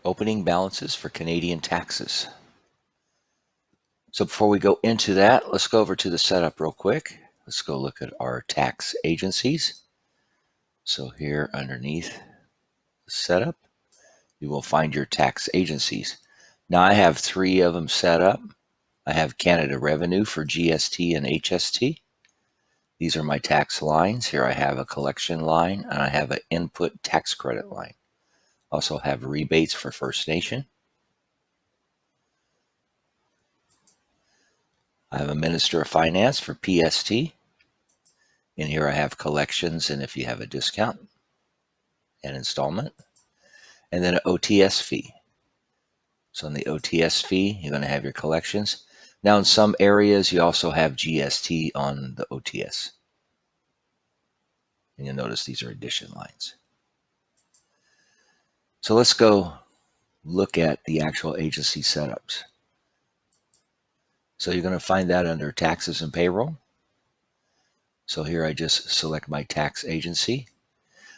opening balances for Canadian taxes. So before we go into that, let's go over to the setup real quick. Let's go look at our tax agencies. So here underneath the setup, you will find your tax agencies. Now I have 3 of them set up. I have Canada Revenue for GST and HST. These are my tax lines. Here I have a collection line and I have an input tax credit line. Also have rebates for First Nation. I have a Minister of Finance for PST. In here I have collections and if you have a discount and installment. And then an OTS fee. So in the OTS fee, you're going to have your collections. Now in some areas, you also have GST on the OTS. And you'll notice these are addition lines. So let's go look at the actual agency setups. So you're going to find that under taxes and payroll. So here I just select my tax agency.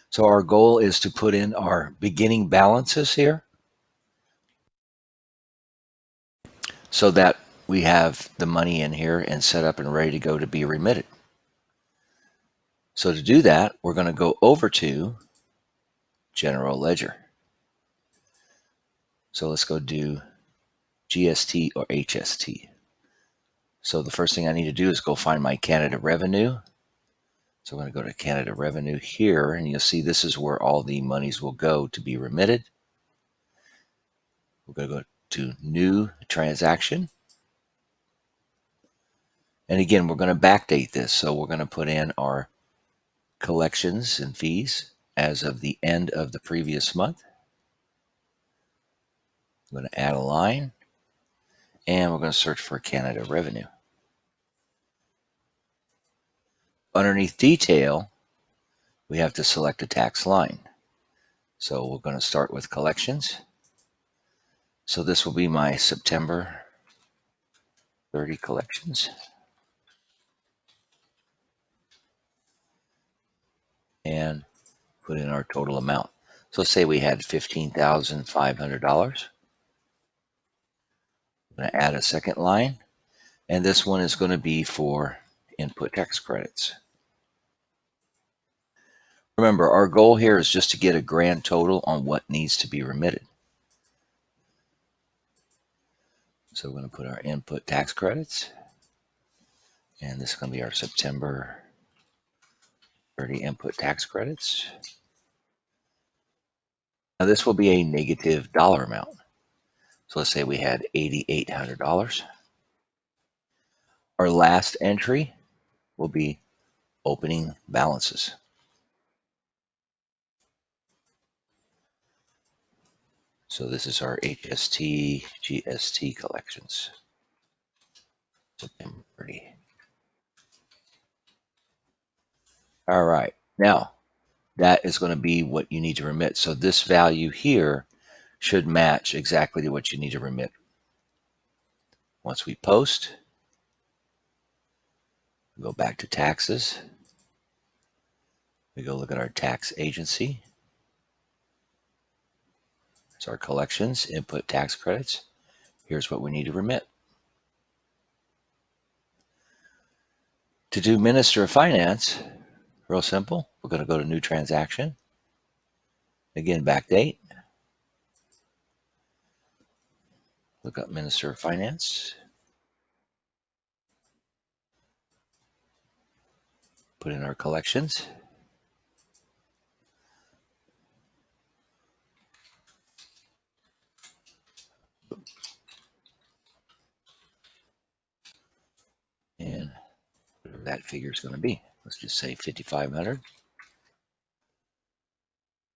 So our goal is to put in our beginning balances here so that we have the money in here and set up and ready to go to be remitted. So to do that, we're going to go over to General Ledger. So let's go do GST or HST. So the first thing I need to do is go find my Canada Revenue. So I'm going to go to Canada Revenue here, and you'll see this is where all the monies will go to be remitted. We're going to go to New Transaction. And again, we're going to backdate this. So we're going to put in our collections and fees as of the end of the previous month. I'm going to add a line, and we're going to search for Canada Revenue. Underneath Detail, we have to select a tax line. So we're going to start with Collections. So this will be my September 30 collections. And put in our total amount. So let's say we had $15,500. I'm going to add a second line, and this one is going to be for input tax credits. Remember, our goal here is just to get a grand total on what needs to be remitted. So we're going to put our input tax credits, and this is going to be our September 30 input tax credits. Now this will be a negative dollar amount. So let's say we had $8,800. Our last entry will be opening balances. So this is our HST, GST collections. September 30. All right, now that is going to be what you need to remit. So this value here should match exactly to what you need to remit. Once we post, we go back to taxes. We go look at our tax agency. It's our collections, input tax credits. Here's what we need to remit. To do Minister of Finance, real simple. We're going to go to New Transaction. Again, backdate. Look up Minister of Finance. Put in our collections. And whatever that figure is going to be. Let's just say 5,500.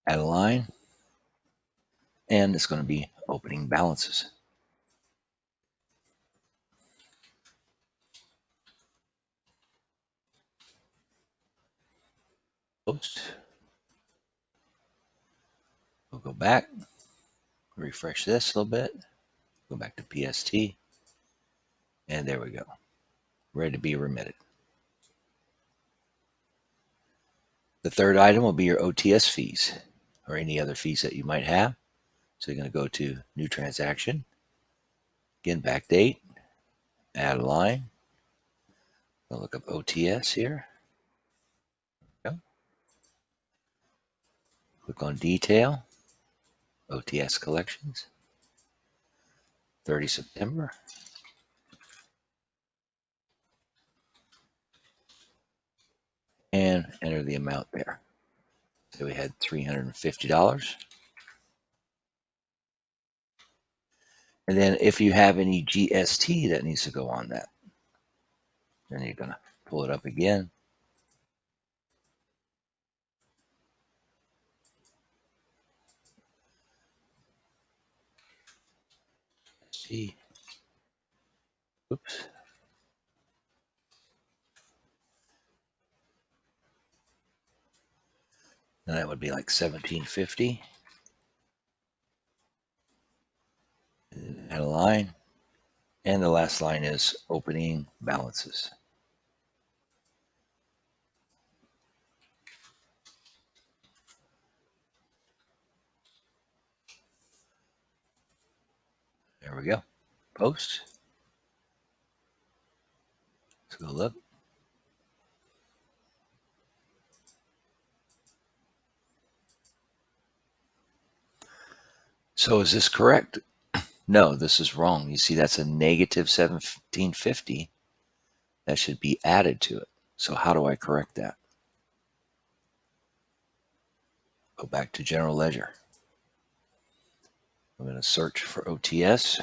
Add a line. And it's going to be opening balances. Post. We'll go back, refresh this a little bit, go back to PST, and there we go. Ready to be remitted. The third item will be your OTS fees or any other fees that you might have. So you're going to go to New Transaction, again, backdate, add a line. I'll look up OTS here. Go. Click on Detail, OTS Collections, 30 September. And enter the amount there. So we had $350. And then if you have any GST that needs to go on that, then you're going to pull it up again. See. Oops. And that would be like $17.50. Add a line. And the last line is opening balances. There we go. Post. Let's go look. So is this correct? No, this is wrong. You see, that's a negative $17.50. That should be added to it. So how do I correct that? Go back to General Ledger. I'm going to search for OTS.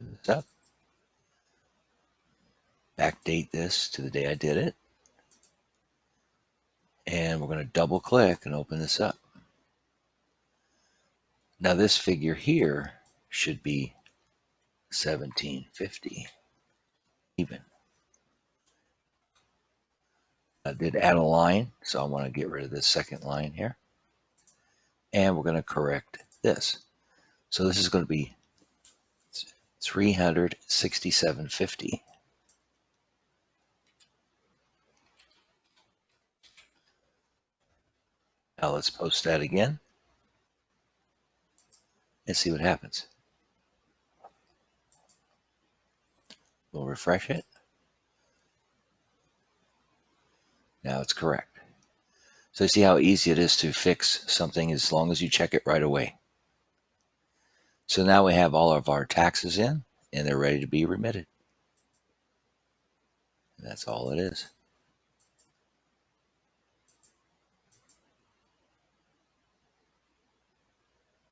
Open this up. Backdate this to the day I did it. And we're going to double click and open this up. Now this figure here should be $17.50 even. I did add a line, so I want to get rid of this second line here. And we're going to correct this. So this is going to be $367.50. Now let's post that again and see what happens. We'll refresh it. Now it's correct. So you see how easy it is to fix something as long as you check it right away. So now we have all of our taxes in and they're ready to be remitted. And that's all it is.